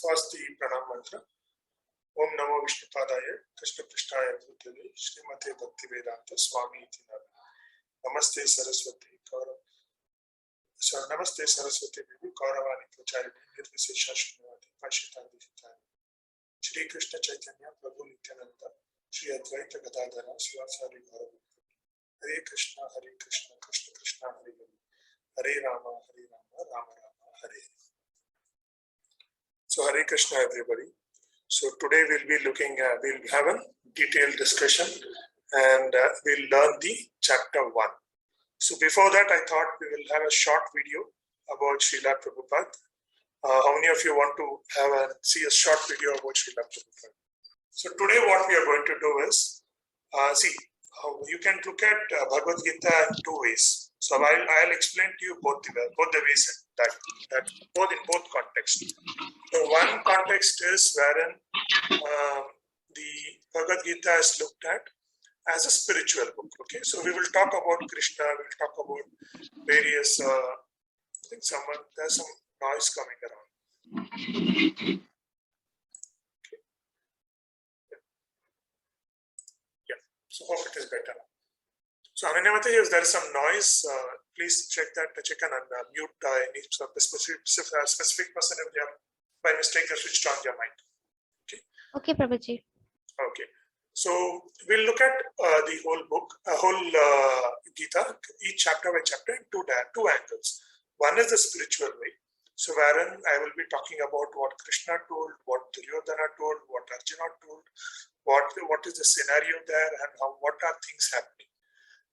First the pranam mantra. Om Namo Vishnupadaya Krishna Prishtaya Bhutale Srimate Bhaktivedanta Swami iti Namaste Saraswati Namaste Saraswati Devi Kauravani Pracharini Nirvisesha Shunyavati Pashitani Hitani Shri Krishna Chaitanya Prabhu Nityananda Shri Advaita Gadadhara Sivasari Gaurav Hare Krishna Krishna Krishna Hare Hare Rama Rama Rama Hare. So Hare Krishna everybody. So today we'll be we'll have a detailed discussion and we'll learn the chapter 1. So before that I thought we will have a short video about Srila Prabhupada. How many of you want to see a short video about Srila Prabhupada? So today what we are going to do is, you can look at Bhagavad Gita in two ways. So I'll explain to you both the ways that both in both contexts. So one context is wherein the Bhagavad Gita is looked at as a spiritual book. Okay, so we will talk about Krishna. We will talk about various. I think there's some noise coming around. Okay. Yeah. So hope it is better. So if there is some noise, please check and mute any specific person if they are by mistake they switched on their mic. Okay, Prabhuji. Okay. So we'll look at the whole book, whole Gita, each chapter by chapter in two angles. One is the spiritual way. So wherein I will be talking about what Krishna told, what Duryodhana told, what Arjuna told, what is the scenario there and what are things happening.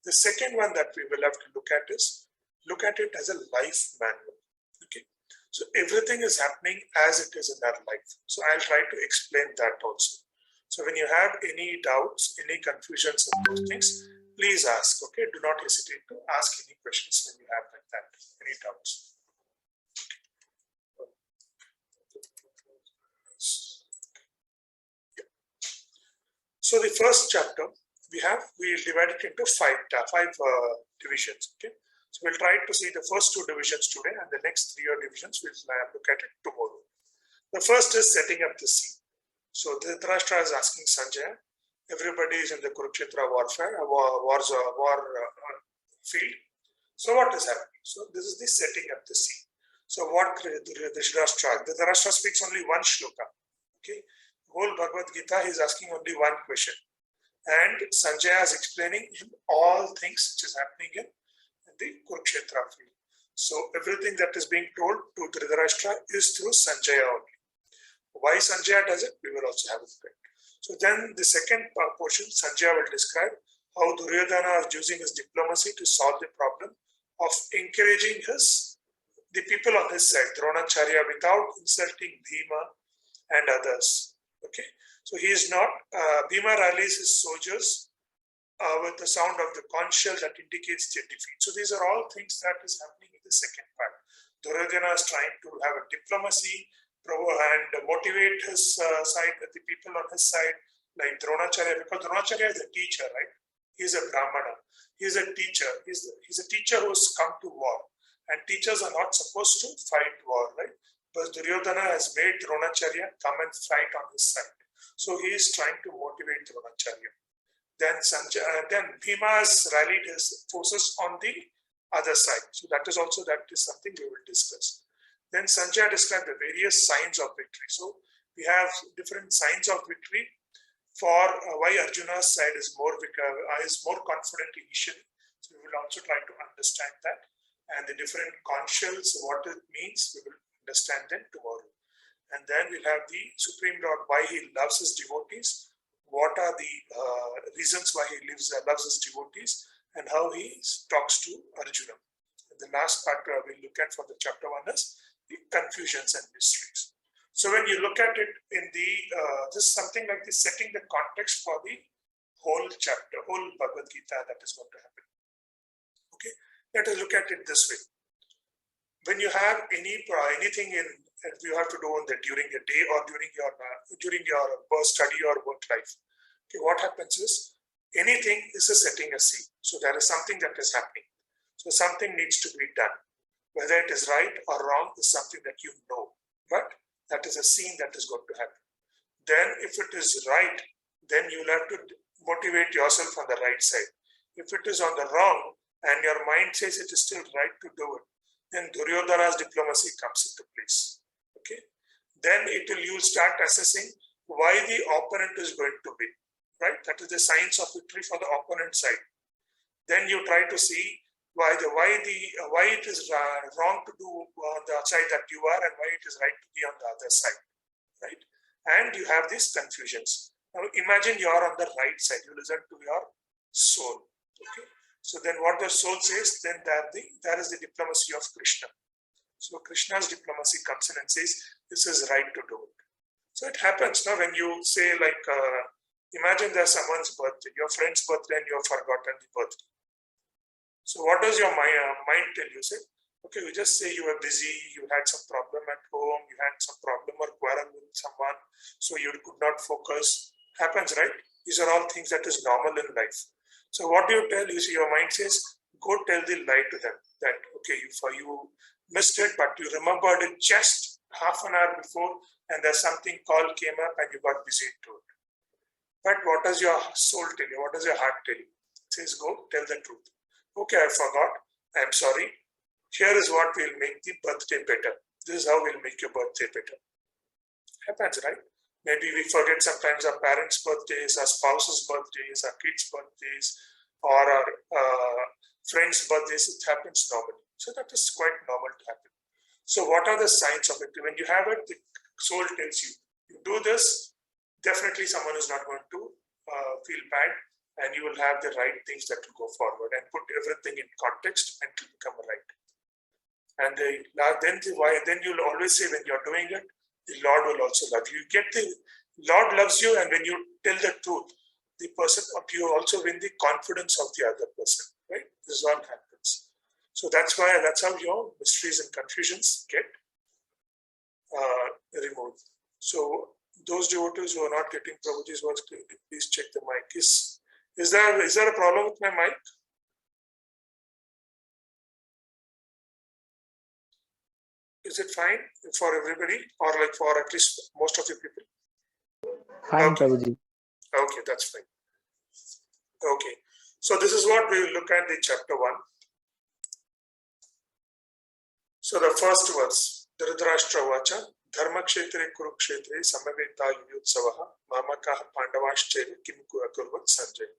The second one that we will have to look at it as a life manual. Okay. So everything is happening as it is in our life. So I'll try to explain that also. So when you have any doubts, any confusions of those things, please ask. Okay, do not hesitate to ask any questions when you have like that, any doubts. Yeah. So the first chapter we divide it into five divisions. Okay, so we'll try to see the first two divisions today, and the next three divisions we'll look at it tomorrow. The first is setting up the scene. So Dhritarashtra is asking Sanjay, everybody is in the Kurukshetra warfare, war field. So what is happening? So this is the setting up the scene. So what Dhritarashtra speaks only one shloka. Okay, whole Bhagavad Gita he is asking only one question. And Sanjay is explaining all things which is happening in the Kurukshetra field. So everything that is being told to Dhritarashtra is through Sanjaya only. Why Sanjaya does it? We will also have a look at. So then the second portion, Sanjaya will describe how Duryodhana is using his diplomacy to solve the problem of encouraging the people on his side, Dronacharya, without insulting Bhima and others. Okay, so he is not. Bhima rallies his soldiers with the sound of the conch shell that indicates their defeat. So these are all things that is happening in the second part. Duryodhana is trying to have a diplomacy and motivate his side, the people on his side, like Dronacharya, because Dronacharya is a teacher, right? He's a Brahmana. He's a teacher. He's a teacher who's come to war. And teachers are not supposed to fight war, right? But Duryodhana has made Dronacharya come and fight on his side. So he is trying to motivate Dronacharya. Then Bhima has rallied his forces on the other side. So that is something we will discuss. Then Sanjay described the various signs of victory. So we have different signs of victory for why Arjuna's side is more confident initially. So we will also try to understand that. And the different conch shells, what it means, we will understand them tomorrow. And then we'll have the Supreme Lord, why he loves his devotees, what are the reasons why he loves his devotees, and how he talks to Arjuna. And the last part we'll look at for the chapter 1 is the confusions and mysteries. So when you look at it in this is something like this, setting the context for the whole chapter, whole Bhagavad Gita that is going to happen. Okay, let us look at it this way. When you have anything you have to do during the day or during your study or work life, okay, what happens is anything is a setting a scene. So there is something that is happening. So something needs to be done. Whether it is right or wrong is something that you know, but That is a scene that is going to happen. Then if it is right, then you'll have to motivate yourself on the right side. If it is on the wrong and your mind says it is still right to do it, then Duryodhana's diplomacy comes into place. Okay. Then you'll start assessing why the opponent is going to win. Right? That is the signs of victory for the opponent side. Then you try to see why it is wrong to do on the side that you are and why it is right to be on the other side. Right? And you have these confusions. Now imagine you are on the right side. You listen to your soul. Okay. So then what the soul says, then there is the diplomacy of Krishna. So Krishna's diplomacy comes in and says, this is right to do it. So it happens now when you say like, imagine there's someone's birthday, your friend's birthday, and you have forgotten the birthday. So what does your mind tell you? Say, okay, you just say you were busy, you had some problem at home, you had some problem or quarrel with someone, so you could not focus. Happens, right? These are all things that is normal in life. So what do you tell? You see, your mind says, go tell the lie to them that, okay, you missed it, but you remembered it just half an hour before, and there's something call came up and you got busy into it. But what does your soul tell you? What does your heart tell you? It says, go tell the truth. Okay, I forgot. I'm sorry. Here is what will make the birthday better. This is how we'll make your birthday better. Happens, right? Maybe we forget sometimes our parents' birthdays, our spouse's birthdays, our kids' birthdays, or our friends' birthdays. It happens normally. So that is quite normal to happen. So what are the signs of it? When you have it, the soul tells you, you do this, definitely someone is not going to feel bad, and you will have the right things that will go forward and put everything in context and it will become right. And then you'll always say when you're doing it, the Lord will also love you. Lord loves you, and when you tell the truth, the person, you also win the confidence of the other person, right? This all happens. So that's how your mysteries and confusions get removed. So those devotees who are not getting Prabhuji's words clearly, please check the mic. Is there a problem with my mic? Is it fine for everybody, or like for at least most of the people? Fine, Okay. Prabhuji. Okay, that's fine. Okay, so this is what we will look at the chapter 1. So the first verse, Dhritarashtra Vacha, Dharma Kshetre Kurukshetre Samaveta Yutsavaha Mamakaha Pandavaschere Kim Akurvat Sanjay.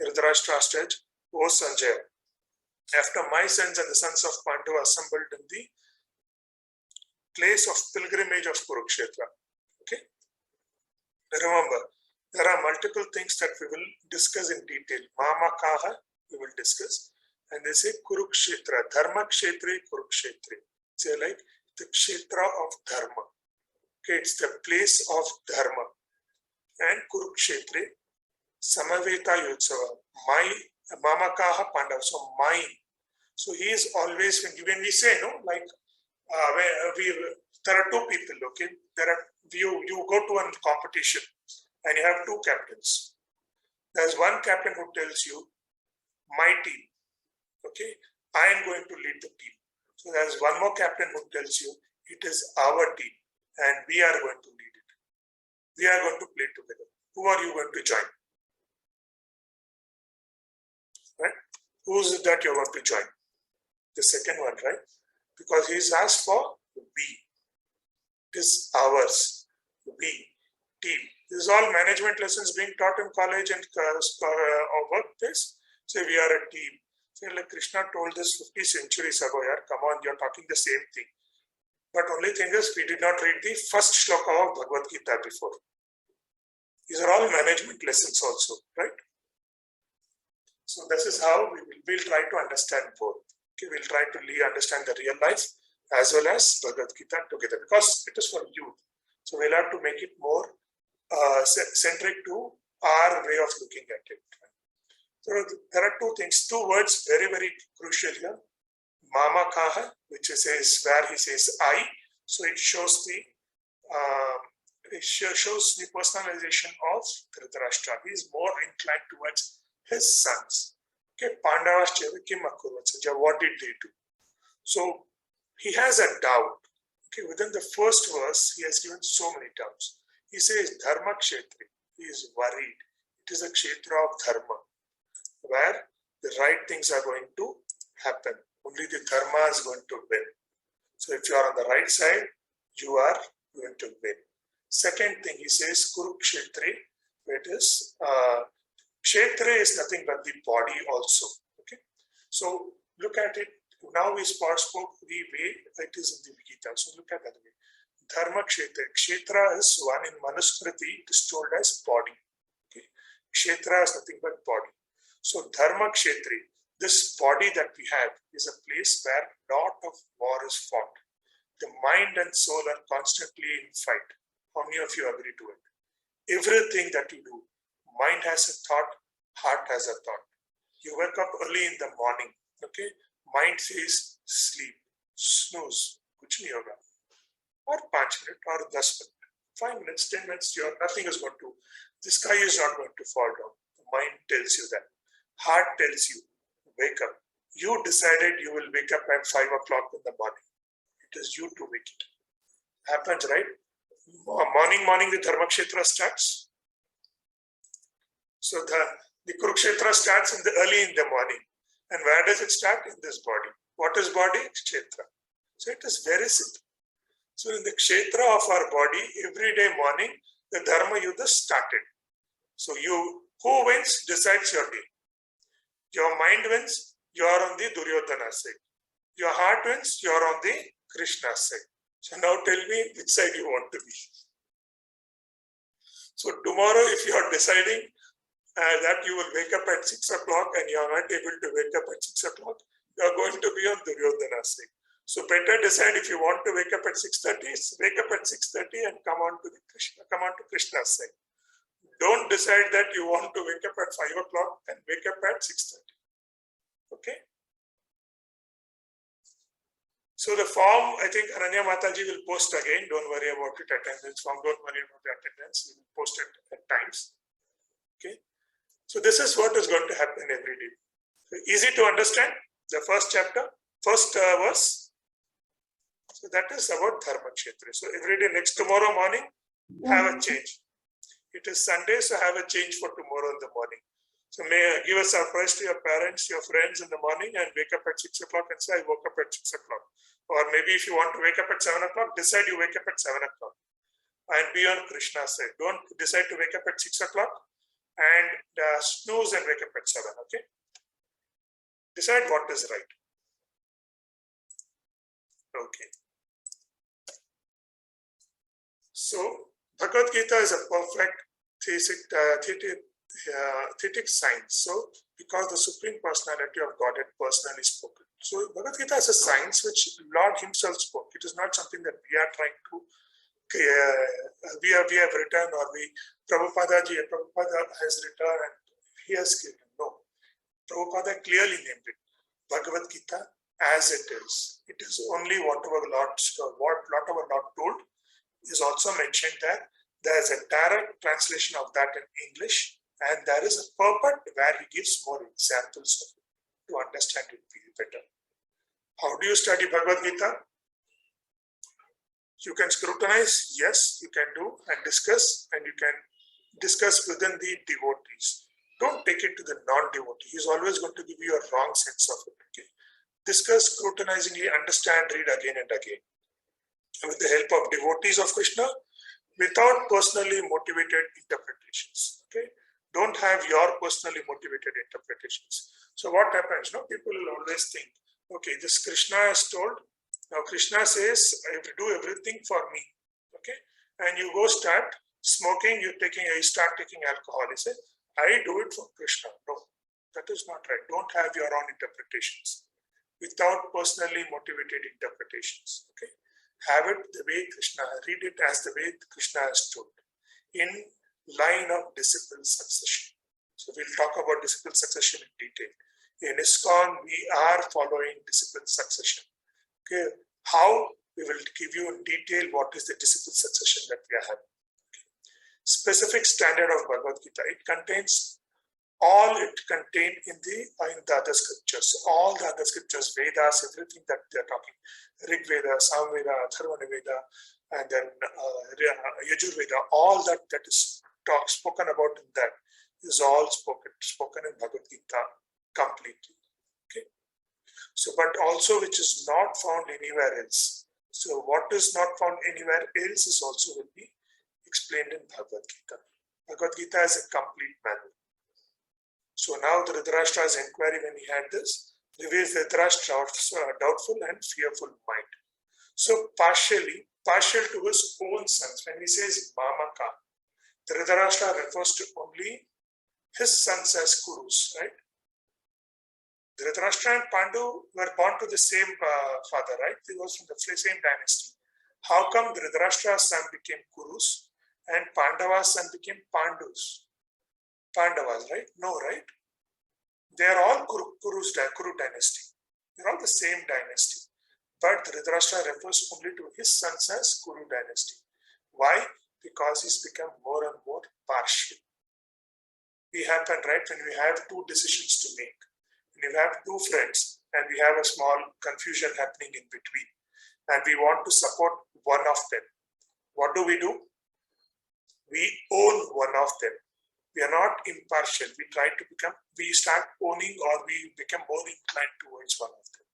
Dhritarashtra asked, O Sanjay, after my sons and the sons of Pandava assembled in the place of pilgrimage of Kurukshetra. Okay. Remember, there are multiple things that we will discuss in detail. Mamakaha, we will discuss. And they say Kurukshetra, Dharma Kshetre Kurukshetre. Say like the Kshetra of Dharma. Okay, it's the place of Dharma. And Kurukshetre, Samaveta Yotsava, my Mamakaha Pandava, so mine. So he is always, when we say, no, like, there are two people, okay? You go to a competition and you have two captains. There's one captain who tells you, my team, okay? I am going to lead the team. So there's one more captain who tells you, it is our team and we are going to lead it. We are going to play together. Who are you going to join? Right? Who is it that you're going to join? The second one, right? Because he's asked for we. It is ours. We. Team. This is all management lessons being taught in college and or workplace. Say we are a team. Say like Krishna told this 50 centuries ago, yeah, come on, you're talking the same thing. But only thing is, we did not read the first shloka of Bhagavad Gita before. These are all management lessons also, right? So this is how we'll try to understand both. Okay, we'll try to understand the real life as well as Bhagavad Gita together, because it is for youth. So we'll have to make it more centric to our way of looking at it. So there are two things, two words very, very crucial here. Mamakaha, which says where he says I. So it shows the personalization of Dhritarashtra. He is more inclined towards his sons. Okay, Pandavas Kim Akurvat Sanjay, what did they do? So he has a doubt Okay, within the first verse, he has given so many terms. He says Dharma Kshetri. He is worried. It is a Kshetra of Dharma, where the right things are going to happen. Only the Dharma is going to win. So if you are on the right side, you are going to win. Second thing, he says Kuru Kshetri. It is Kshetra is nothing but the body also. Okay, so look at it. Now we spoke the way it is in the Gita. So look at that way. Dharma Kshetra. Kshetra is one in Manusmriti. It is told as body. Okay, Kshetra is nothing but body. So Dharma Kshetri, this body that we have, is a place where lot of war is fought. The mind and soul are constantly in fight. How many of you agree to it? Everything that you do, mind has a thought, heart has a thought. You wake up early in the morning, okay? Mind says sleep, snooze, kuch nahi hoga. Or 5 minutes or 10 minutes, 5 minutes, 10 minutes, nothing is going to, the sky is not going to fall down. The mind tells you that. Heart tells you, wake up. You decided you will wake up at 5 o'clock in the morning. It is you to wake it. Happens, right? Morning, the Dharma Kshetra starts. So the Kurukshetra starts early in the morning. And where does it start? In this body. What is body? Kshetra. So it is very simple. So in the Kshetra of our body, every day morning, the Dharma Yuddha started. So who wins decides your day. Your mind wins, you are on the Duryodhana side. Your heart wins, you are on the Krishna side. So now tell me which side you want to be. So tomorrow, if you are deciding that you will wake up at 6 o'clock and you are not able to wake up at 6 o'clock, you are going to be on Duryodhana side. So better decide if you want to wake up at 6:30, wake up at 6:30 and come on to Krishna's side. Don't decide that you want to wake up at 5 o'clock and wake up at 6:30. Okay? So the form, I think Ananya Mataji will post again. Don't worry about it. Attendance form, don't worry about the attendance. We will post it at times. Okay? So this is what is going to happen every day. So easy to understand. The first chapter, first verse. So that is about Dharma Kshetra. So every day, next tomorrow morning, have a change. It is Sunday, so have a change for tomorrow in the morning. So may give a surprise to your parents, your friends in the morning and wake up at 6 o'clock and say, I woke up at 6 o'clock. Or maybe if you want to wake up at 7 o'clock, decide you wake up at 7 o'clock and be on Krishna's side. Don't decide to wake up at 6 o'clock and snooze and wake up at 7, okay? Decide what is right. Okay. So, Bhagavad Gita is a perfect thetic science. So, because the Supreme Personality of Godhead personally spoken. So, Bhagavad Gita is a science which Lord Himself spoke. It is not something that we are trying to, we have written or Prabhupada has written and he has given. No. Prabhupada clearly named it. Bhagavad Gita as it is. It is only whatever Lord told is also mentioned that there is a direct translation of that in English and there is a purport where he gives more examples of it to understand it better. How do you study Bhagavad Gita? You can scrutinize, yes, you can do and you can discuss within the devotees. Don't take it to the non-devotee. He's always going to give you a wrong sense of it. Okay? Discuss scrutinizingly, understand, read again and again. And with the help of devotees of Krishna, without personally motivated interpretations. Okay? Don't have your personally motivated interpretations. So what happens? No, people will always think, okay, this Krishna has told. Now Krishna says, I will do everything for me. Okay, and you go start smoking. You start taking alcohol. He said, I do it for Krishna. No, that is not right. Don't have your own interpretations without personally motivated interpretations. Okay, have it the way Krishna. Read it as the way Krishna has told in line of disciple succession. So we'll talk about disciple succession in detail. In ISKCON, we are following disciple succession. Okay, how we will give you in detail what is the disciple succession that we are having. Okay. Specific standard of Bhagavad Gita. It contains all it contained in the other scriptures. All the other scriptures, Vedas, everything that they are talking. Rig Veda, Samveda, Atharvana Veda, and then Yajur Veda, all that is spoken about in that is all spoken in Bhagavad Gita completely. Okay. So, but also which is not found anywhere else. So what is not found anywhere else is also will be explained in Bhagavad Gita. Bhagavad Gita is a complete manual. So now the Dhritarashtra's inquiry when he had this reveals Dhritarashtra's doubtful and fearful mind. So partial to his own sons. When he says Mamaka, Dhritarashtra refers to only his sons as Kurus, right? Dhritarashtra and Pandu were born to the same father, right? They was from the same dynasty. How come Dhritarashtra's son became Kurus and Pandava's son became Pandavas, right? No, right? They are all Kuru dynasty. They are all the same dynasty. But Dhritarashtra refers only to his sons as Kuru dynasty. Why? Because he's become more and more partial. We happen, right, when we have two decisions to make. When you have two friends and we have a small confusion happening in between and we want to support one of them. What do? We own one of them. We are not impartial. We start owning or we become more inclined towards one of them.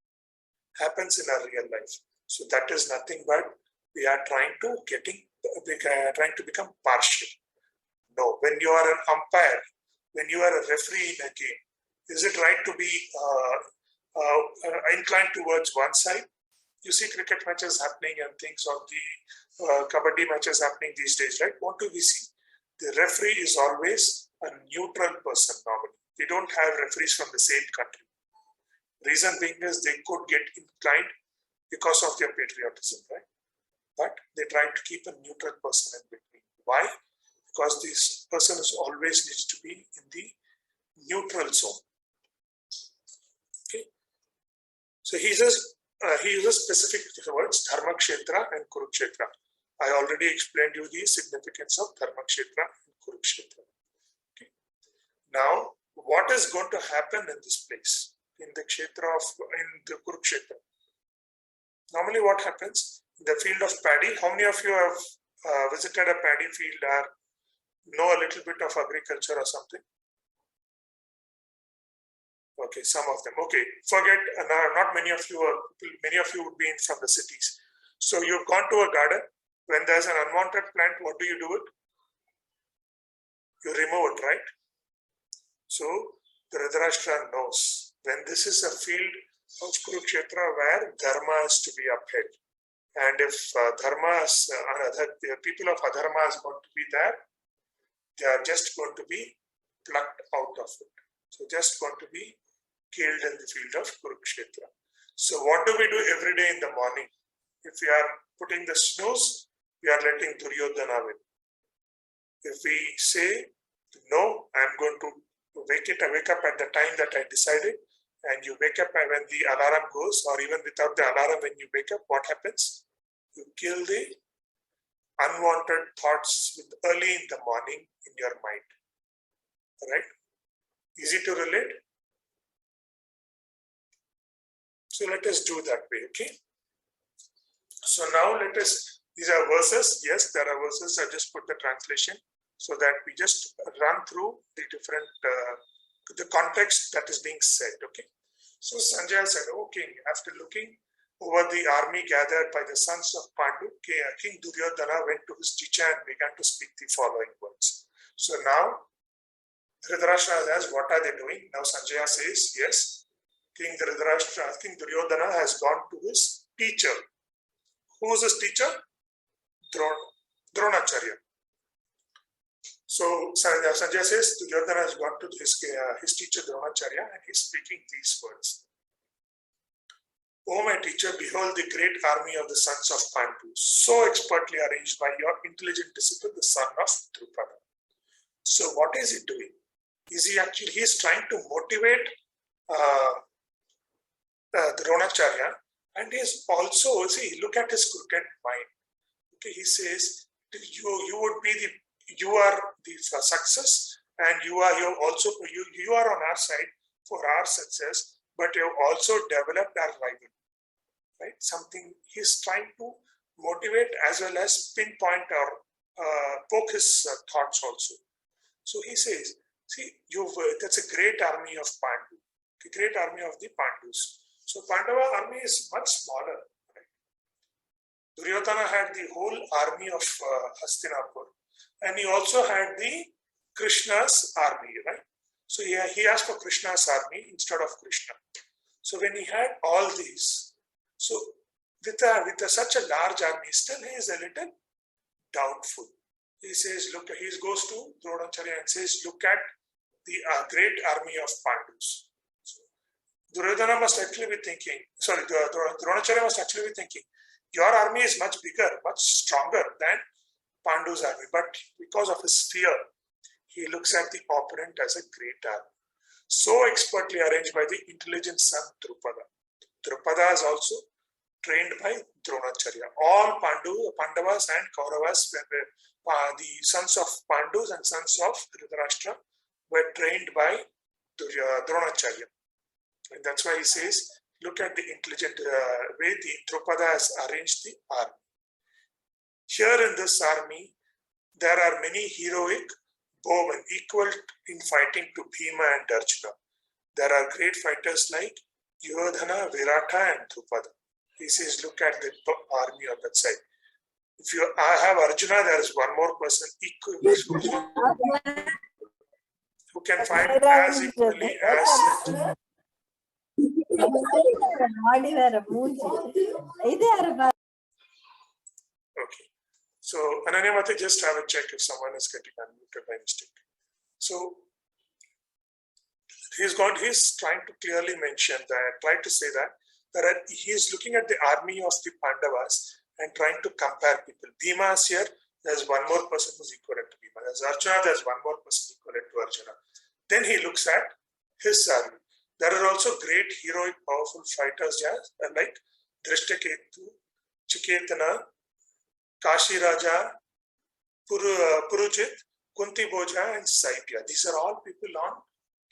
Happens in our real life. So that is nothing but we are trying to become partial. No, when you are an umpire, when you are a referee in a game, is it right to be inclined towards one side? You see cricket matches happening and things of the kabaddi matches happening these days, right? What do we see? The referee is always a neutral person normally. They don't have referees from the same country. Reason being is they could get inclined because of their patriotism, right? But they try to keep a neutral person in between. Why? Because this person is always needs to be in the neutral zone. Okay. So he uses specific words, Dharma Kshetra and Kurukshetra. I already explained you the significance of Dharma Kshetra and Kurukshetra. Okay. Now, what is going to happen in this place? In the Kurukshetra. Normally what happens in the field of paddy, how many of you have visited a paddy field or know a little bit of agriculture or something? Okay, some of them. Okay, forget, not many of you would be from the cities. So you've gone to a garden, when there's an unwanted plant, what do? You remove it, right? So the Dhritarashtra knows when this is a field of Kurukshetra where dharma is to be upheld. And if the people of adharma is going to be there, they are just going to be plucked out of it. So just going to be killed in the field of Kurukshetra. So what do we do every day in the morning? If we are putting the snooze, we are letting Duryodhana win. If we say, no, I'm going to wake up at the time that I decided, and you wake up when the alarm goes, or even without the alarm, when you wake up, what happens? You kill the unwanted thoughts early in the morning in your mind. Right? Easy to relate? So let us do that way, okay? So now these are verses. Yes, there are verses. I just put the translation so that we just run through the different, the context that is being said, okay? So Sanjaya said, okay, after looking over the army gathered by the sons of Pandu, King Duryodhana went to his teacher and began to speak the following words. So now, Dhritarashtra asks, what are they doing? Now Sanjaya says, yes, King Duryodhana has gone to his teacher. Who is his teacher? Dronacharya. So Sanjaya says, Duryodhana has gone to his teacher Dronacharya and he's speaking these words. O my teacher, behold the great army of the sons of Pandu, so expertly arranged by your intelligent disciple, the son of Drupada. So what is he doing? He's trying to motivate Dronacharya, and he's also, look at his crooked mind. Okay, he says, you are the success, and you are on our side for our success, but you have also developed our rival. right? Something he's trying to motivate as well as pinpoint or poke his thoughts also. So he says, see, that's a great army of Pandu, a great army of the Pandus. So Pandava army is much smaller. Right? Duryodhana had the whole army of Hastinapur, and he also had the Krishna's army, right? So he asked for Krishna's army instead of Krishna. So when he had all these, so with such a large army, still he is a little doubtful. He says, look, he goes to Dronacharya and says, look at the great army of Pandus. So, Duryodhana must actually be thinking, Dronacharya must actually be thinking, your army is much bigger, much stronger than Pandu's army. But because of his fear, he looks at the opponent as a great army. So expertly arranged by the intelligent son Drupada. Drupada is also trained by Dronacharya. All Pandavas and Kauravas, the sons of Pandus and sons of Dhritarashtra, were trained by Dronacharya. And that's why he says, look at the intelligent way the Drupada has arranged the army. Here in this army, there are many heroic bowmen equal in fighting to Bhima and Arjuna. There are great fighters like Yodhana, Virata and Drupada. He says, look at the army on that side. If I have Arjuna, there is one more person equal who can fight as equally as okay. So Ananyamati, just have a check if someone is getting unmuted by mistake. So he's trying to clearly mention that, try to say that he's looking at the army of the Pandavas and trying to compare people. Bhima is here, there's one more person who's equivalent to Bhima. There's Arjuna, there's one more person equivalent to Arjuna. Then he looks at his army. There are also great, heroic, powerful fighters like Drishtaketu, Chiketana, Kashi Raja, Purujit, Kunti Boja, and Saitya. These are all people on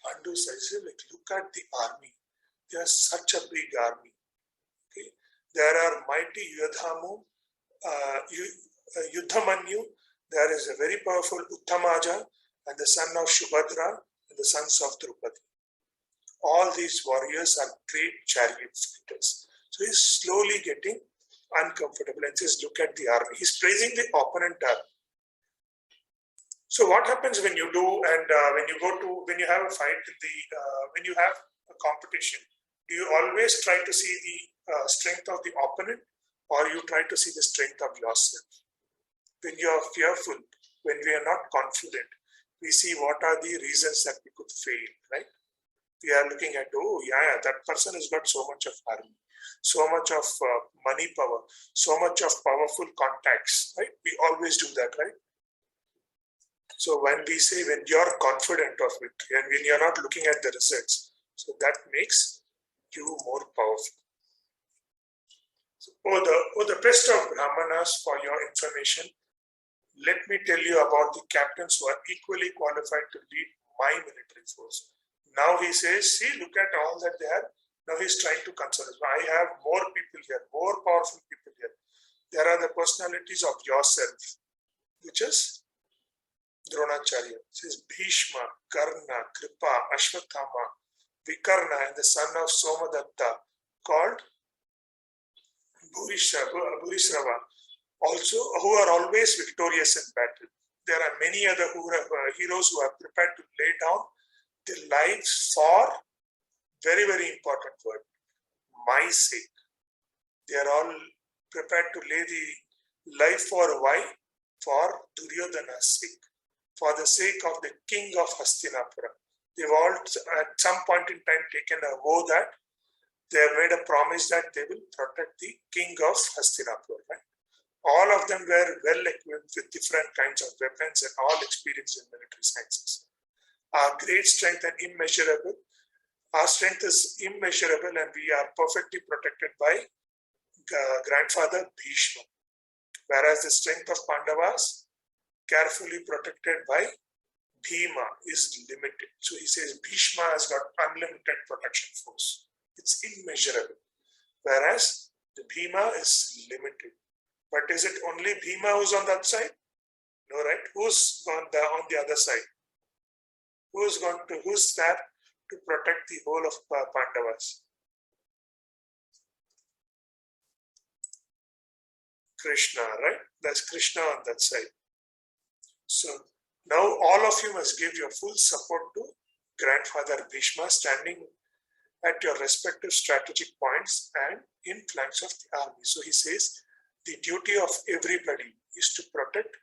Pandu's side. Like, look at the army. They are such a big army. Okay? There are mighty Yudhamu, Yuddhamanyu. There is a very powerful Uttamaja and the son of Shubhadra and the sons of Draupadi. All these warriors are great chariot fighters. So he's slowly getting uncomfortable and says, look at the army. He's praising the opponent army. So what happens when you do, and when you have a fight, when you have a competition, do you always try to see the strength of the opponent, or you try to see the strength of yourself? When you are fearful, when we are not confident, we see what are the reasons that we could fail, right? We are looking at, oh yeah, that person has got so much of army, so much of money power, so much of powerful contacts, right? We always do that, right? So when we say, when you're confident of victory and when you're not looking at the results, so that makes you more powerful. So, the best of Brahmanas, for your information, let me tell you about the captains who are equally qualified to lead my military force. Now he says, see, look at all that they have. Now he's trying to console us. I have more people here, more powerful people here. There are the personalities of yourself, which is Dronacharya. It says Bhishma, Karna, Kripa, Ashwathama, Vikarna, and the son of Somadatta, called Bhurishrava, also who are always victorious in battle. There are many other heroes who are prepared to lay down their lives for very, very important word, my sake. They are all prepared to lay the life for why? For Duryodhana's sake, for the sake of the king of Hastinapura. They've all at some point in time taken a vow that they have made a promise that they will protect the king of Hastinapura. Right? All of them were well equipped with different kinds of weapons and all experienced in military sciences. Our great strength and immeasurable. Our strength is immeasurable and we are perfectly protected by grandfather Bhishma. Whereas the strength of Pandavas, carefully protected by Bhima, is limited. So he says Bhishma has got unlimited protection force. It's immeasurable. Whereas The Bhima is limited. But is it only Bhima who's on that side? No, right? Who's on the other side? Who's there to protect the whole of Pandavas? Krishna, right? There's Krishna on that side. So now all of you must give your full support to Grandfather Bhishma, standing at your respective strategic points and in flanks of the army. So he says the duty of everybody is to protect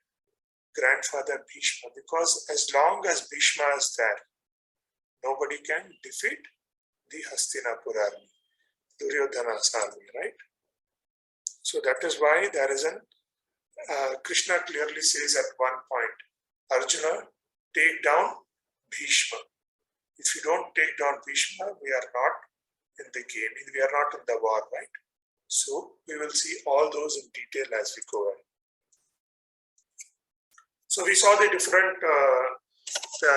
Grandfather Bhishma, because as long as Bhishma is there, nobody can defeat the Hastinapur army, Duryodhana's army, right? So that is why there is Krishna clearly says at one point, Arjuna, take down Bhishma. If you don't take down Bhishma, we are not in the game, we are not in the war, right? So we will see all those in detail as we go ahead. So we saw the different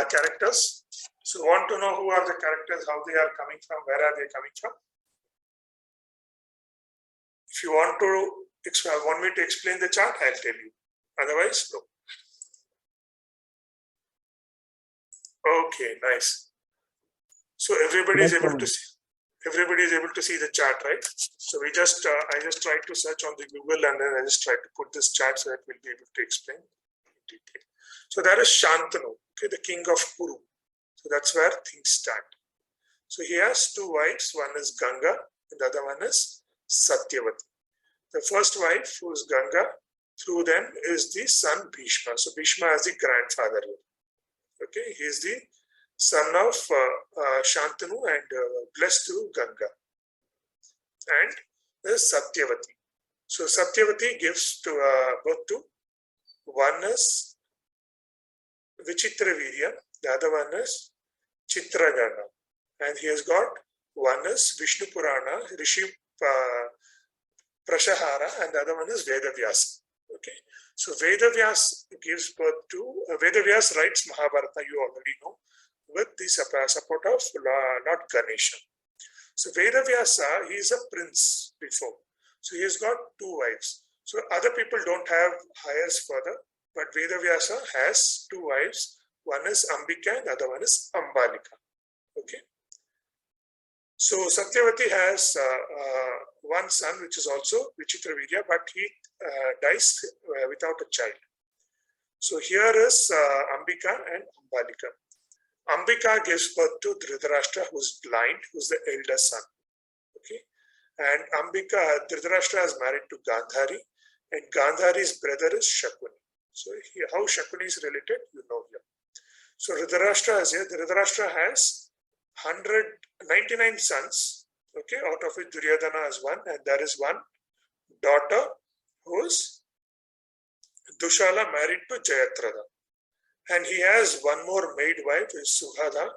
characters. So want to know who are the characters, how they are coming from, where are they coming from? If you want me to explain the chart, I'll tell you. Otherwise, no. Okay, nice. So everybody is able to see. Everybody is able to see the chart, right? So I just tried to search on the Google, and then I just tried to put this chart so that we'll be able to explain in detail. So that is Shantanu, okay, the king of Kuru. So that's where things start. So he has two wives. One is Ganga, and the other one is Satyavati. The first wife, who is Ganga, through them is the son Bhishma. So Bhishma is the grandfather here. Okay, he is the son of Shantanu and blessed through Ganga. And there's Satyavati. So Satyavati gives birth to, one is Vichitravirya, the other one is Chitragana. And he has got, one is Vishnu Purana, Rishi Prashahara, and the other one is Vedavyasa. Okay, so Vedavyas gives birth to, Vedavyas writes Mahabharata, you already know, with the support of Lord Ganesha. So Vedavyasa, he is a prince before. So he has got two wives. So other people don't have heirs further, but Vedavyasa has two wives. One is Ambika and the other one is Ambalika. Okay. So Satyavati has one son, which is also Vichitravirya, but he dies without a child. So here is Ambika and Ambalika. Ambika gives birth to Dhritarashtra, who is blind, who is the elder son. Okay, and Dhritarashtra is married to Gandhari, and Gandhari's brother is Shakuni. So here, how Shakuni is related, you know here. So Dhritarashtra is here. Dhritarashtra has 199 sons. Okay, out of which Duryodhana is one, and there is one daughter who is Dushala, married to Jayadratha. And he has one more maid wife, is Sughada,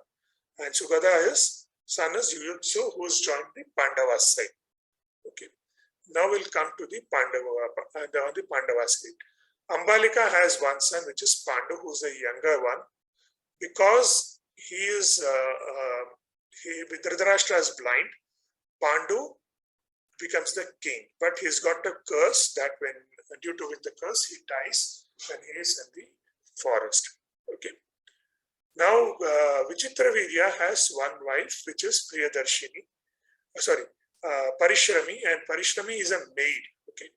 and Sughada's son is Yuyutsu, who has joined the Pandavas side. Okay, now we'll come to the Pandava side. Ambalika has one son, which is Pandu, who's the younger one. Because he is Dhritarashtra is blind, Pandu becomes the king, but he's got a curse that when due to the curse he dies when he is in the forest. Okay. Now Vichitravirya has one wife, which is Priyadarshini. Parishrami, and Parishrami is a maid. Okay.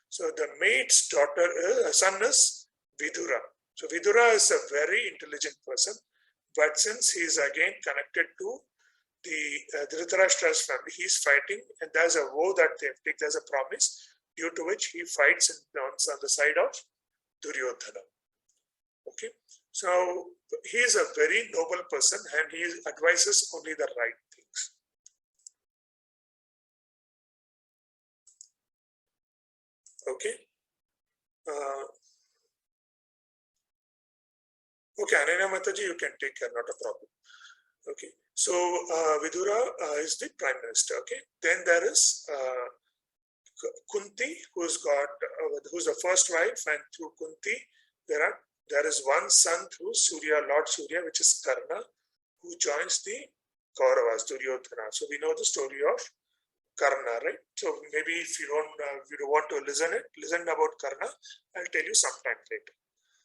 So the maid's son is Vidura. So Vidura is a very intelligent person, but since he is again connected to the Dhritarashtra's family, he is fighting, and there's a vow that they take, there's a promise due to which he fights on the side of Duryodhana. Okay, so he is a very noble person, and he advises only the right things. Okay. Okay, Ananya Mataji, you can take care, not a problem. Okay, so Vidura is the prime minister. Okay, then there is Kunti, who's the first wife, and through Kunti there is one son through Lord Surya, which is Karna, who joins the Kauravas, Duryodhana. So we know the story of Karna, right? So maybe if you don't want to listen about Karna, I'll tell you sometime later.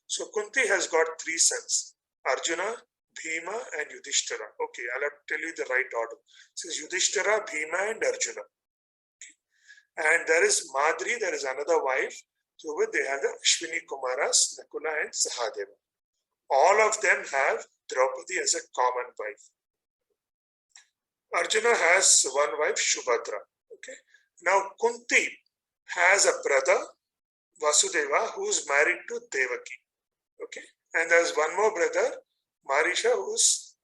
So Kunti has got three sons, Arjuna, Bhima and Yudhishthira. Okay, I'll have to tell you the right order. This is Yudhishthira, Bhima and Arjuna. And there is Madri, there is another wife. So with they have the Ashwini Kumaras, Nakula and Sahadeva. All of them have Draupadi as a common wife. Arjuna has one wife, Shubhadra. Okay. Now Kunti has a brother, Vasudeva, who is married to Devaki. Okay. And there's one more brother, Marisha, who's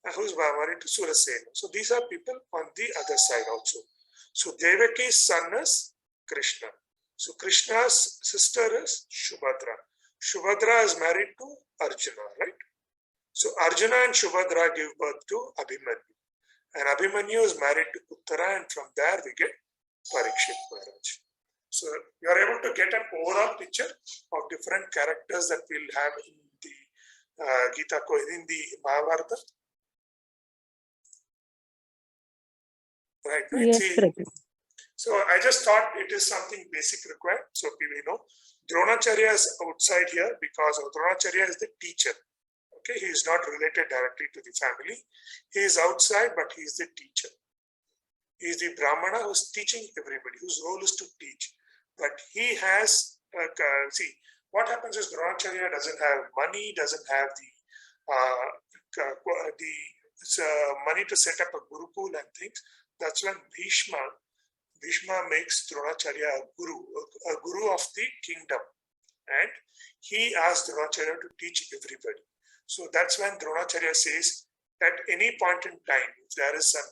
married to Surasena. So these are people on the other side also. So Devaki's son is Krishna. So Krishna's sister is Shubhadra. Shubhadra is married to Arjuna, right? So Arjuna and Shubhadra give birth to Abhimanyu. And Abhimanyu is married to Uttara, and from there we get Parikshit Maharaj. So you are able to get an overall picture of different characters that we'll have in the Gita, in the Mahabharata. Right? Yes, See, Prabhu. so I just thought it is something basic required. So we know Dronacharya is outside here because Dronacharya is the teacher. Okay, he is not related directly to the family. He is outside, but he is the teacher. He is the Brahmana who is teaching everybody, whose role is to teach. But he has, see, what happens is Dronacharya doesn't have money, doesn't have the money to set up a Gurukul and things. That's when Bhishma makes Dronacharya a guru of the kingdom. And he asks Dronacharya to teach everybody. So that's when Dronacharya says, at any point in time, if there is a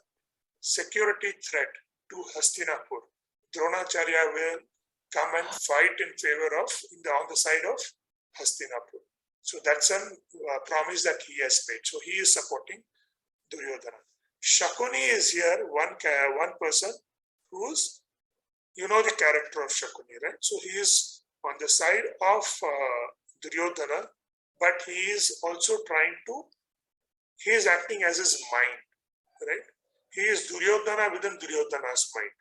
security threat to Hastinapur, Dronacharya will come and fight in favor of, on the side of Hastinapur. So that's a promise that he has made. So he is supporting Duryodhana. Shakuni is here, one person who's, you know the character of Shakuni, right? So he is on the side of Duryodhana, but he is also he is acting as his mind, right? He is Duryodhana within Duryodhana's mind,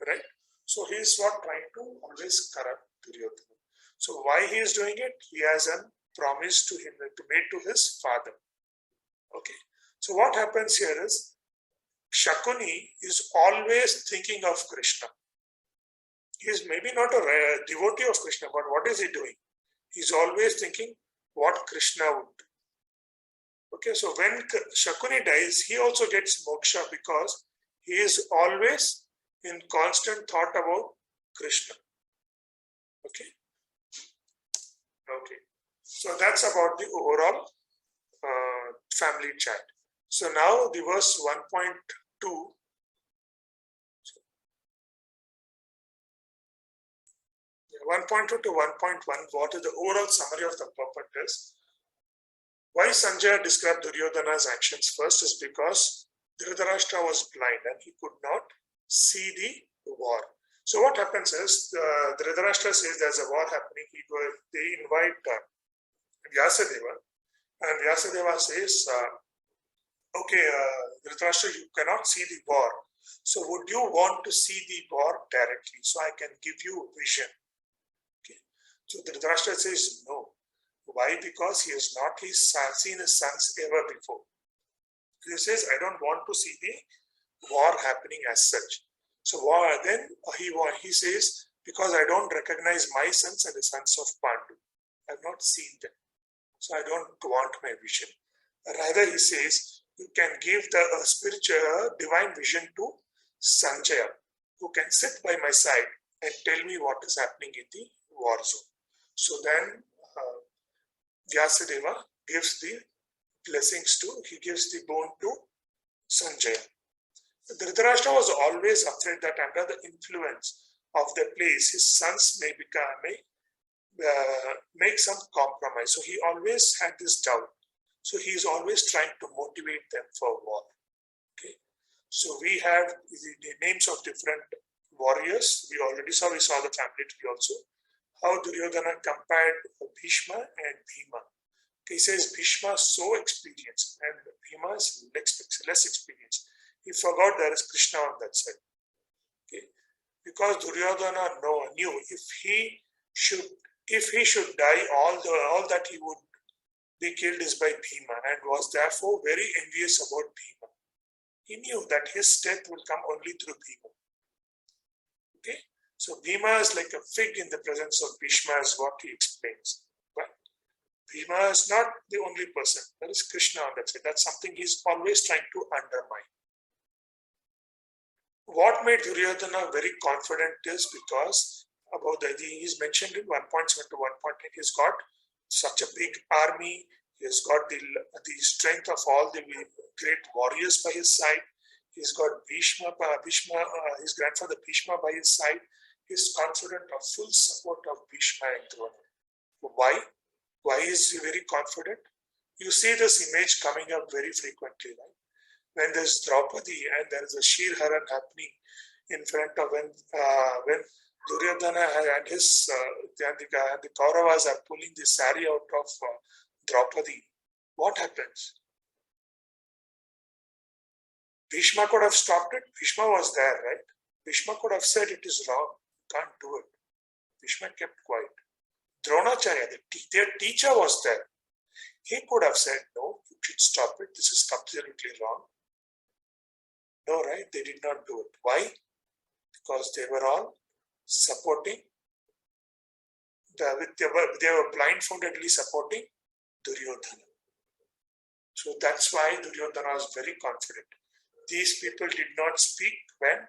right? So he is not trying to always corrupt Duryodhana. So why he is doing it? He has a promise to him, made to his father. Okay. So what happens here is, Shakuni is always thinking of Krishna. He is maybe not a devotee of Krishna, but what is he doing? He's always thinking what Krishna would do. Okay, so when Shakuni dies, he also gets moksha because he is always in constant thought about Krishna. Okay. Okay. So that's about the overall family chart. So now the verse 1.2. 1.2 to 1.1, what is the overall summary of the purport is? Why Sanjaya described Duryodhana's actions first is because Dhritarashtra was blind and he could not see the war. So what happens is, Dhritarashtra says there's a war happening. They invite Vyasadeva, and Vyasadeva says, okay, Dhritarashtra, you cannot see the war. So would you want to see the war directly so I can give you a vision? Okay. So Dhritarashtra says no. Why? Because he has not seen his sons ever before. He says, I don't want to see the war happening as such. So then he says, because I don't recognize my sons and the sons of Pandu. I have not seen them. So I don't want my vision. Rather, he says, you can give the spiritual divine vision to Sanjaya, who can sit by my side and tell me what is happening in the war zone. So then Vyasadeva gives the blessings he gives the boon to Sanjaya. Dhritarashtra was always afraid that under the influence of the place, his sons may make some compromise. So he always had this doubt. So he is always trying to motivate them for war. Okay. So we have the names of different warriors. We saw the family tree also. How Duryodhana compared Bhishma and Bhima. He says Bhishma is so experienced and Bhima is less experienced. He forgot there is Krishna on that side. Okay? Because Duryodhana knew if he should die, all that he would be killed is by Bhima, and was therefore very envious about Bhima. He knew that his death will come only through Bhima. Okay? So Bhima is like a fig in the presence of Bhishma, is what he explains. But Bhima is not the only person. There is Krishna on that side. That's something he's always trying to undermine. What made Duryodhana very confident is because he's mentioned in 1.7 to 1.8, he's got such a big army, he's got the strength of all the great warriors by his side, he's got Bhishma, his grandfather Bhishma by his side, he's confident of full support of Bhishma and Drona. Why? Why is he very confident? You see this image coming up very frequently, right? When there's Draupadi and there is a Shir Haran happening in front of when Duryodhana and his the Kauravas are pulling the sari out of Draupadi, what happens? Bhishma could have stopped it. Bhishma was there, right? Bhishma could have said it is wrong, can't do it. Bhishma kept quiet. Dronacharya, their teacher, was there. He could have said, no, you should stop it. This is absolutely wrong. No, right? They did not do it. Why? Because they were all supporting, they were blindfoldedly supporting Duryodhana. So that's why Duryodhana was very confident. These people did not speak when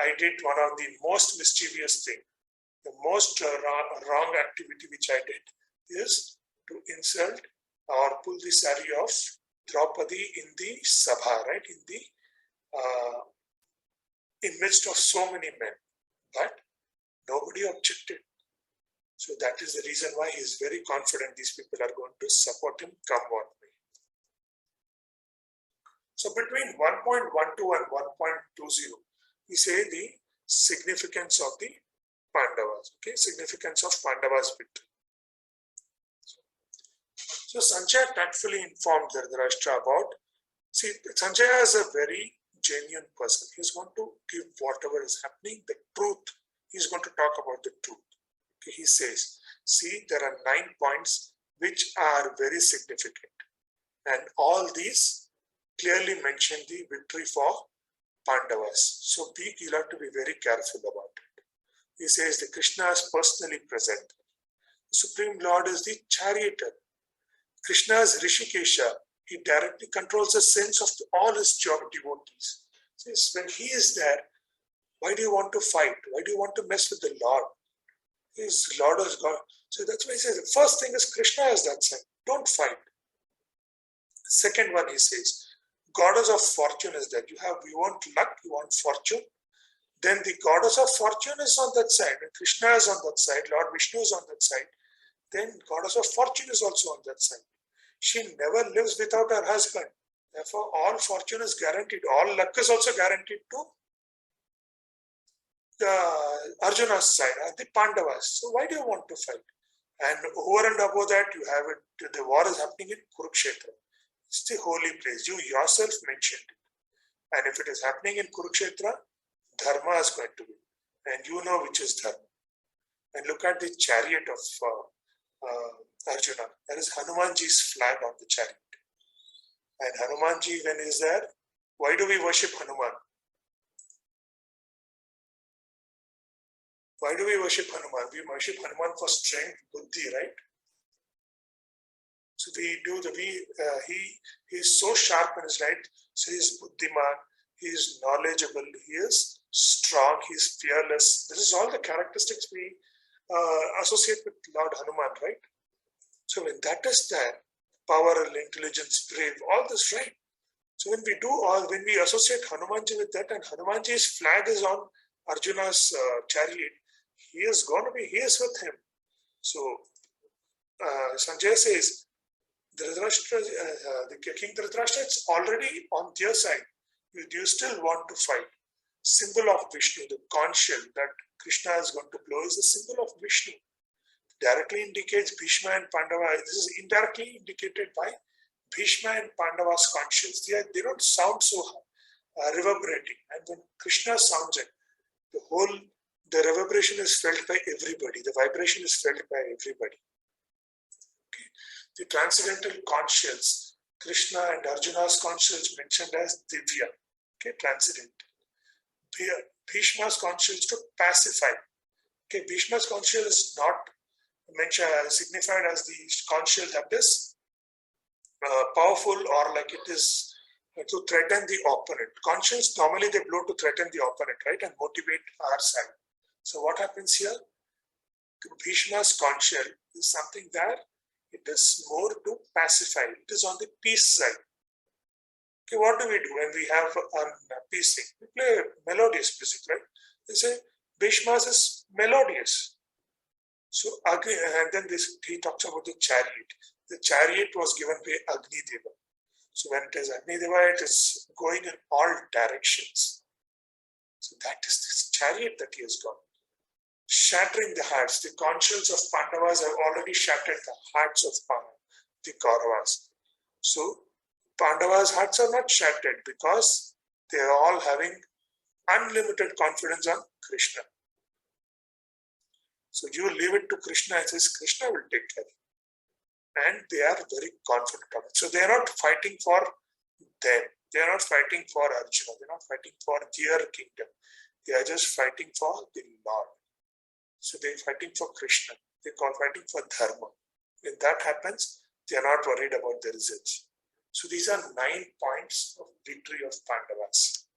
I did one of the most mischievous things. The most wrong activity which I did is to insult or pull the sari of Draupadi in the Sabha, right? In midst of so many men. But nobody objected. So that is the reason why he is very confident these people are going to support him come what may. So between 1.12 and 1.20, we say the significance of the Pandavas, okay, significance of Pandavas victory. So Sanjaya tactfully informed Dhritarashtra about, Sanjaya is a very genuine person. He's going to give whatever is happening, the truth. He's going to talk about the truth. Okay, he says, see, there are 9 points which are very significant. And all these clearly mention the victory for Pandavas. So you'll have to be very careful about it. He says the Krishna is personally present. The Supreme Lord is the charioteer. Krishna is Rishikesha. He directly controls the sense of all his devotees. Says when he is there, why do you want to fight? Why do you want to mess with the Lord? His Lord is God. So that's why he says the first thing is Krishna is that side. Don't fight. Second one, he says, goddess of fortune is that you want luck, you want fortune. Then the goddess of fortune is on that side. When Krishna is on that side, Lord Vishnu is on that side. Then goddess of fortune is also on that side. She never lives without her husband. Therefore, all fortune is guaranteed. All luck is also guaranteed to the Arjuna's side, the Pandavas. So why do you want to fight? And over and above that, you have it. The war is happening in Kurukshetra. It's the holy place. You yourself mentioned it. And if it is happening in Kurukshetra, Dharma is going to be. And you know which is Dharma. And look at the chariot of Arjuna. There is Hanumanji's flag on the chariot. And Hanumanji, when he is there, why do we worship Hanuman? Why do we worship Hanuman? We worship Hanuman for strength, buddhi, right? So we do he is so sharp in his right. So he is buddhiman, he is knowledgeable, he is strong, he is fearless. This is all the characteristics we associate with Lord Hanuman, right? So when that is there, power, intelligence, brave, all this, right? So when we associate Hanumanji with that, and Hanumanji's flag is on Arjuna's chariot, he is with him. So Sanjaya says, the King Dhritarashtra is already on their side. You still want to fight. Symbol of Vishnu, the conch shell that Krishna is going to blow is the symbol of Vishnu. Directly indicates Bhishma and Pandava. This is indirectly indicated by Bhishma and Pandava's conch shells. They don't sound so reverberating. And when Krishna sounds it, the reverberation is felt by everybody. The vibration is felt by everybody. Okay. The transcendental conscience, Krishna and Arjuna's conscience mentioned as Divya, okay, transcendental. Bhishma's conscience to pacify. Okay, Bhishma's conscience is not mentioned signified as the conscience that is powerful or like it is to threaten the opponent. Conscience normally they blow to threaten the opponent, right, and motivate our side. So what happens here? Bhishma's conscience is something that it is more to pacify. It is on the peace side. Okay, what do we do when we have peace thing? We play melodious music, right? They say Bhishma's is melodious. So again, and then he talks about the chariot. The chariot was given by Agni Deva. So when it is Agni Deva, it is going in all directions. So that is this chariot that he has got. Shattering the hearts. The conscience of Pandavas have already shattered the hearts of the Kauravas. So Pandavas' hearts are not shattered because they are all having unlimited confidence on Krishna. So you leave it to Krishna and says Krishna will take care. And they are very confident of it. So they are not fighting for them. They are not fighting for Arjuna. They are not fighting for their kingdom. They are just fighting for the Lord. So they are fighting for Krishna. They are fighting for Dharma. When that happens, they are not worried about the results. So these are 9 points of victory of Pandavas.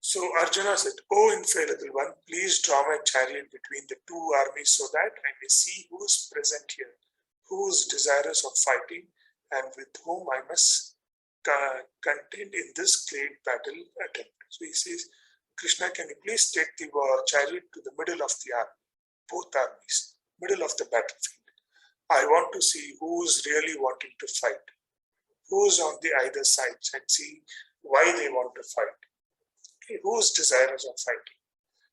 So Arjuna said, "O infallible one, please draw my chariot between the two armies so that I may see who is present here, who is desirous of fighting, and with whom I must contend in this great battle attempt." So he says, Krishna, can you please take the chariot to the middle of the army, both armies, middle of the battlefield. I want to see who is really wanting to fight, who is on the either sides, and see why they want to fight. Okay, who is desirous of fighting.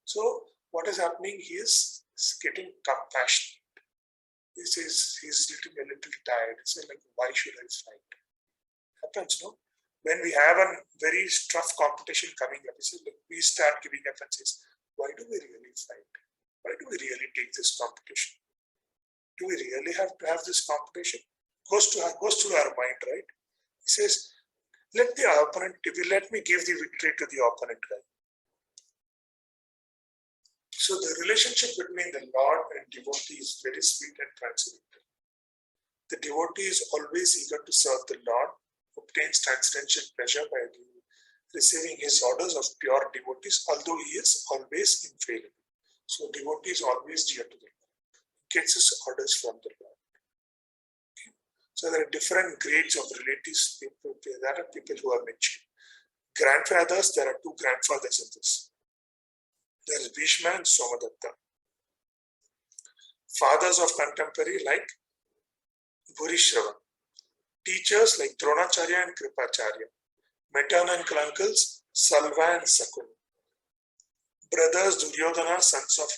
So what is happening? He is getting compassionate. He says he's getting a little tired. He says, like, why should I fight? Happens, no? When we have a very tough competition coming up, we start giving up and says, why do we really fight? Why do we really take this competition? Do we really have to have this competition? Goes to our mind, right? He says, let me give the victory to the opponent guy. So the relationship between the Lord and devotee is very sweet and transcendental. The devotee is always eager to serve the Lord, obtains transcendental pleasure by receiving his orders of pure devotees, although he is always infallible. So devotee is always dear to the Lord. He gets his orders from the Lord. Okay. So there are different grades of relatives. There are people who are mentioned. Grandfathers, there are 2 grandfathers in this. There is Bhishma and Somadatta. Fathers of contemporary like Bhurishrava. Teachers like Dronacharya and Kripacharya. Maternal uncles Salva and Sakun. Brothers Duryodhana, sons of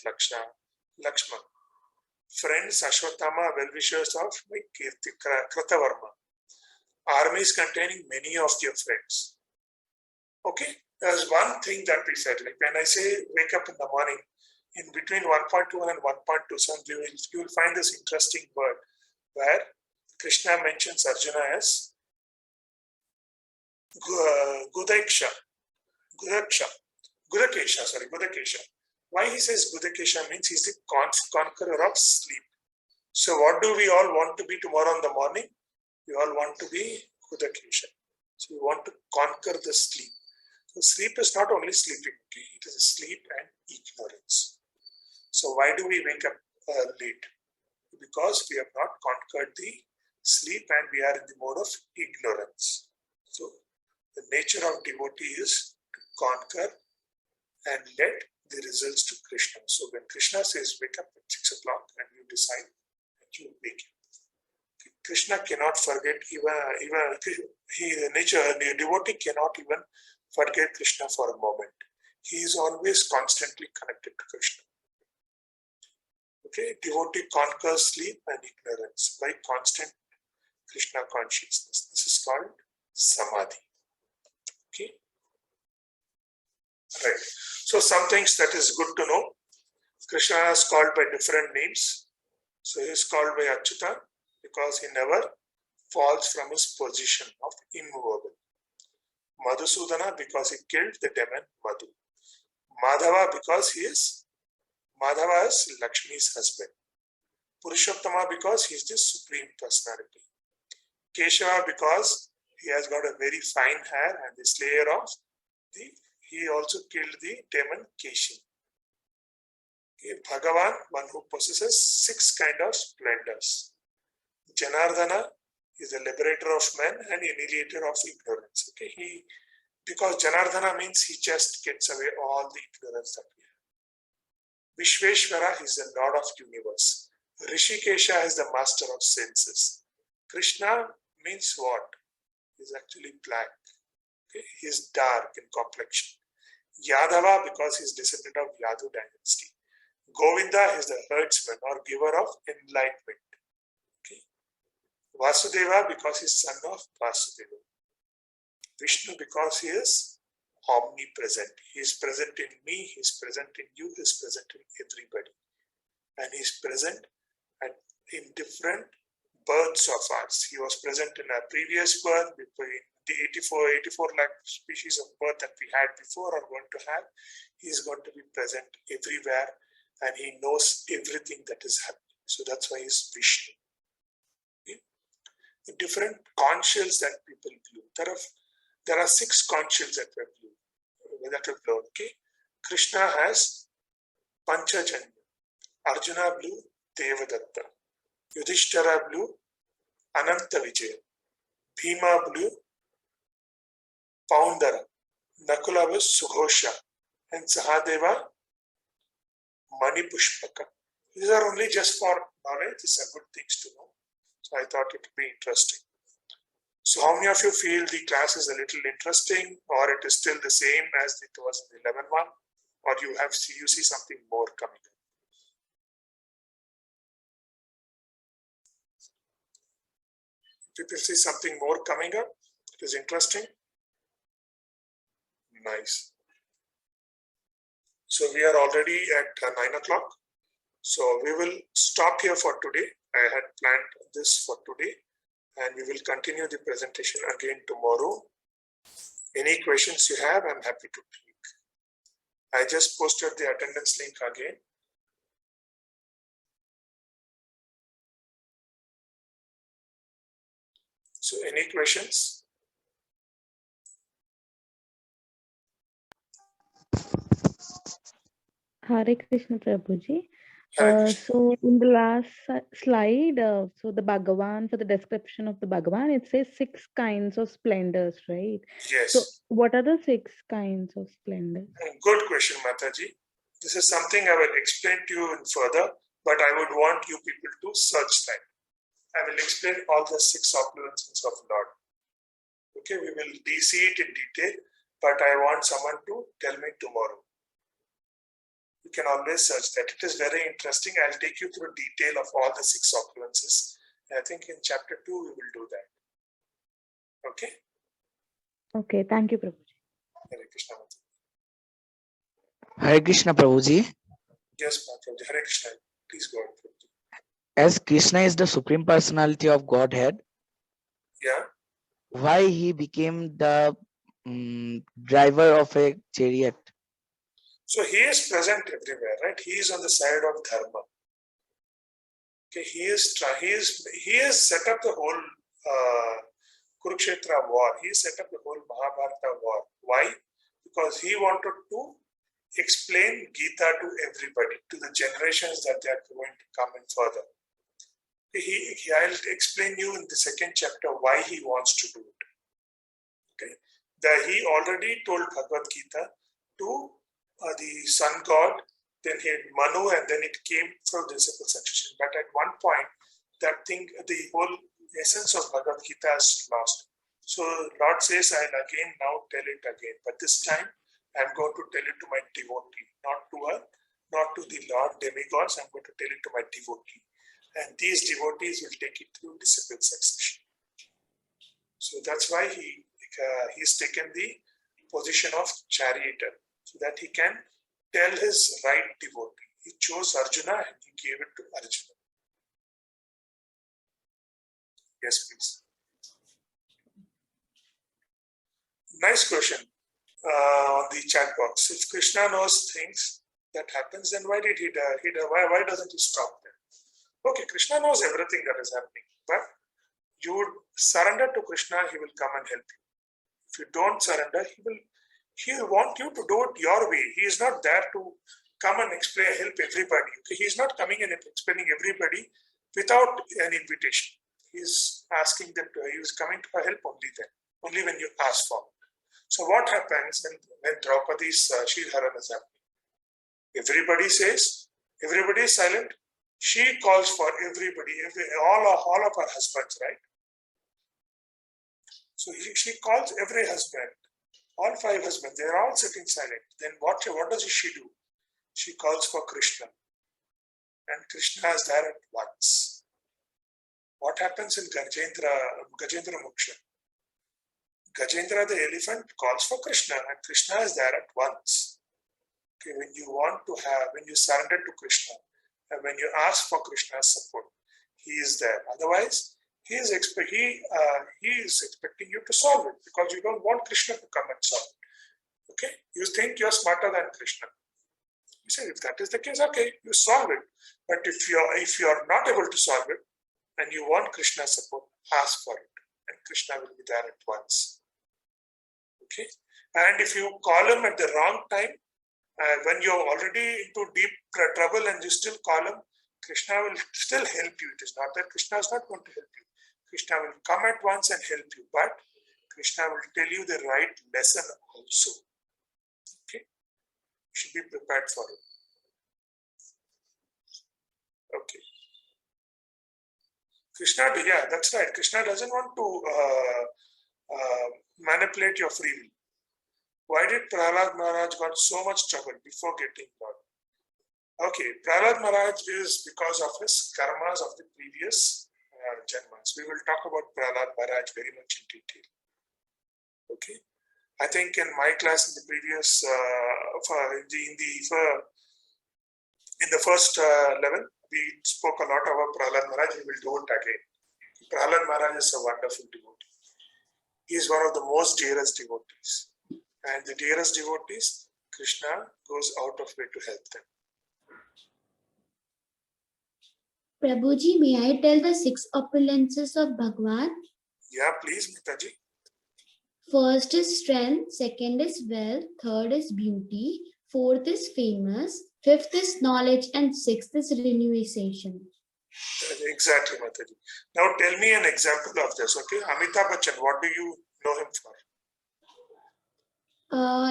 Lakshman. Friends Ashwatthama, well-wishers of Kritavarma. Armies containing many of your friends. Okay, there's one thing that we said, like when I say wake up in the morning, in between 1.1 and 1.27, you will find this interesting word where Krishna mentions Arjuna as Gudakesha. Why he says Gudakesha means he's the conqueror of sleep. So what do we all want to be tomorrow in the morning? We all want to be Gudakesha. So we want to conquer the sleep. So sleep is not only sleeping, okay? It is a sleep and ignorance. So why do we wake up late? Because we have not conquered the sleep and we are in the mode of ignorance. So the nature of devotee is to conquer and let the results to Krishna. So when Krishna says wake up at 6 o'clock and you decide that you wake up. Krishna cannot forget the devotee cannot even forget Krishna for a moment. He is always constantly connected to Krishna. Okay, devotee conquers sleep and ignorance by constant Krishna consciousness. This is called Samadhi. Okay. Right. So some things that is good to know. Krishna is called by different names. So he is called by Achyuta because he never falls from his position of immovable. Madhusudana because he killed the demon Madhu. Madhava because Madhava is Lakshmi's husband. Purushottama because he is the supreme personality. Keshava because he has got a very fine hair and the slayer of he also killed the demon Keshi. Okay, Bhagavan, one who possesses 6 kind of splendors. Janardana is the liberator of men and annihilator of ignorance. Okay, because Janardana means he just gets away all the ignorance that we have. Vishveshwara is the Lord of universe. Rishikesha is the master of senses. Krishna means what? He's actually black. Okay? He is dark in complexion. Yadava because he's descendant of Yadu dynasty. Govinda is the herdsman or giver of enlightenment. Okay? Vasudeva because he's son of Vasudeva. Vishnu because he is omnipresent. He is present in me, he is present in you, he is present in everybody. And he is present in different births of ours. He was present in our previous birth, between the 84 lakh species of birth that we had before or going to have. He is going to be present everywhere and he knows everything that is happening. So that's why he is Vishnu. Okay? The different conch shells that people blew. There are 6 conch shells that were blown. Okay? Krishna has Panchajanya. Arjuna blew Devadatta. Yudhishthira blew Ananta Vijaya. Bhima blew Poundara. Nakula was Sughosha. And Sahadeva Manipushpaka. These are only just for knowledge. These are good things to know. So I thought it would be interesting. So how many of you feel the class is a little interesting or it is still the same as it was in the 11th one? Or you see something more coming up? People see something more coming up? It is interesting. Nice. So we are already at 9 o'clock. So we will stop here for today. I had planned this for today and we will continue the presentation again tomorrow. Any questions you have, I'm happy to take. I just posted the attendance link again. So any questions? Hare Krishna Prabhuji. Hare Krishna. So in the last slide, so the Bhagavan, for the description of the Bhagavan, it says 6 kinds of splendors, right? Yes. So what are the 6 kinds of splendors? Good question, Mataji. This is something I will explain to you in further, but I would want you people to search that. I will explain all the 6 opulences of Lord. Okay, we will see it in detail, but I want someone to tell me tomorrow. You can always search that. It is very interesting. I'll take you through detail of all the 6 opulences. I think in chapter 2, we will do that. Okay? Okay, thank you, Prabhuji. Hare Krishna. Hare Krishna Prabhuji. Yes, Prabhuji. Hare Krishna. Please go on, Prabhuji. As Krishna is the Supreme Personality of Godhead, Yeah. why he became the driver of a chariot? So he is present everywhere, right? He is on the side of Dharma. Okay, he has set up the whole Kurukshetra war. He set up the whole Mahabharata war. Why? Because he wanted to explain Gita to everybody, to the generations that they are going to come in further. I'll explain you in the 2nd chapter why he wants to do it. Okay, he already told Bhagavad Gita to the sun god, then he had Manu, and then it came from disciple succession. But at one point, that thing, the whole essence of Bhagavad Gita is lost. So Lord says, I'll again now tell it again, but this time I'm going to tell it to my devotee, not to the Lord demigods. I'm going to tell it to my devotee, and these devotees will take it through disciple succession. So that's why he's taken the position of charioteer, so that he can tell his right devotee. He chose Arjuna and he gave it to Arjuna. Yes, please. Nice question on the chat box. If Krishna knows things that happens, then why did why doesn't he stop them? Okay, Krishna knows everything that is happening, but you would surrender to Krishna, he will come and help you. If you don't surrender, he will want you to do it your way. He is not there to come and help everybody. Okay? He is not coming and explaining everybody without an invitation. He is asking them to, he is coming to help only then, only when you ask for it. So what happens when Draupadi's Shilharan is happening? Everybody says, everybody is silent. She calls for everybody, all of her husbands, right? So she calls every husband, all 5 husbands, they are all sitting silent. Then what does she do? She calls for Krishna. And Krishna is there at once. What happens in Gajendra Moksha? Gajendra the elephant calls for Krishna and Krishna is there at once. Okay, when you surrender to Krishna and when you ask for Krishna's support, he is there. Otherwise, he is expecting you to solve it because you don't want Krishna to come and solve it. Okay, you think you're smarter than Krishna. He said, if that is the case, okay, you solve it. But if you're not able to solve it and you want Krishna's support, ask for it, and Krishna will be there at once. Okay, and if you call him at the wrong time, when you're already into deep trouble and you still call him, Krishna will still help you. It is not that Krishna is not going to help you. Krishna will come at once and help you, but Krishna will tell you the right lesson also. Okay, you should be prepared for it. Okay. Krishna, yeah, that's right. Krishna doesn't want to manipulate your free will. Why did Prahlad Maharaj got so much trouble before getting God? Okay, Prahlad Maharaj is because of his karmas of the previous janmas. We will talk about Prahlad Maharaj very much in detail. Okay, I think in my class in the previous, in the first level, we spoke a lot about Prahlad Maharaj. We will do it again. Prahlad Maharaj is a wonderful devotee. He is one of the most dearest devotees. And the dearest devotees, Krishna goes out of way to help them. Prabhuji, may I tell the 6 opulences of Bhagwan? Yeah, please, Mitaji. First is strength, second is wealth, third is beauty, fourth is famous, fifth is knowledge, and sixth is renunciation. Exactly, Mataji. Now tell me an example of this, okay? Amitabh Bachchan, what do you know him for?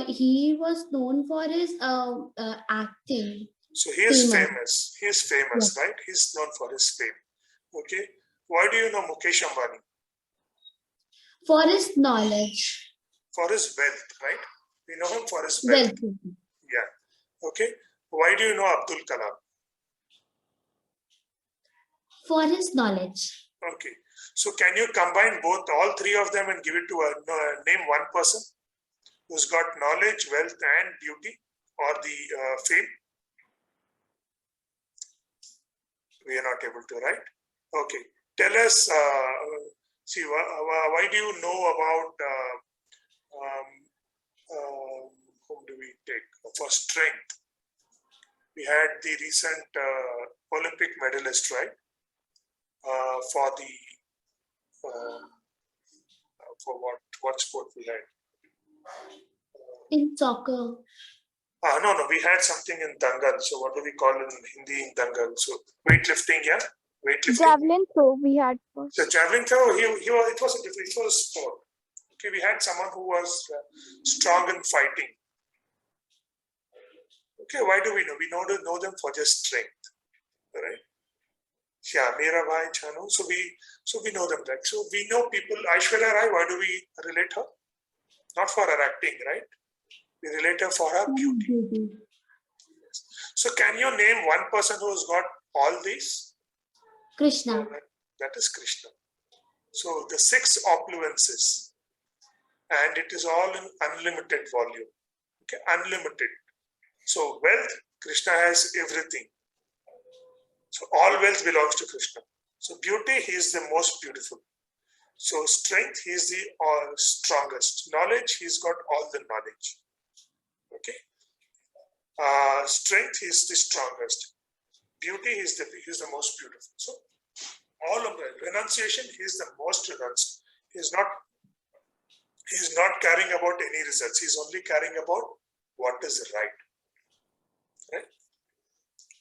He was known for his acting. So he is Famous. famous. He is famous, Yeah. right? He's known for his fame. Okay. Why do you know Mukesh Ambani? For his knowledge. For his wealth, right? We know him for his wealth. Wealth. Yeah. Okay. Why do you know Abdul Kalam? For his knowledge. Okay. So can you combine all 3 of them and give it to name one person who's got knowledge, wealth, and beauty, or the fame? We are not able to, right? Okay. Tell us, see, why do you know about, whom do we take? For strength, we had the recent Olympic medalist, right? For the, for what sport we had? In soccer. No, we had something in Dangal. So what do we call in Hindi in Dangal? So weightlifting, yeah? Weightlifting. Javelin throw we had first. So javelin throw, it was a sport. Okay, we had someone who was strong in fighting. Okay, why do we know? We know them for their strength, right? Yeah, Mera Bhai, Chanu. So we know them, right? So we know people. Aishwarya Rai, why do we relate her? Not for her acting, right? We relate her for her beauty. Yes. So can you name one person who has got all these? Krishna. That is Krishna. So the 6 opulences, and it is all in unlimited volume. Okay, unlimited. So wealth, Krishna has everything. So all wealth belongs to Krishna. So beauty, he is the most beautiful. So strength, he is the strongest. Knowledge, he's got all the knowledge. Okay. Strength, he is the strongest. Beauty, he is the most beautiful. So all of the renunciation, he is the most renounced. He is not caring about any results. He is only caring about what is right. Right?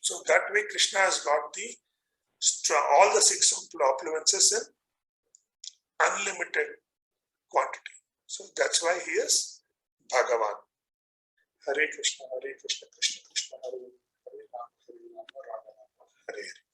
So that way, Krishna has got all the 6 opulences in unlimited quantity. So that's why he is Bhagavan. Hare Krishna, Krishna Krishna, Hare Hare, Ram Ram, Hare Hare.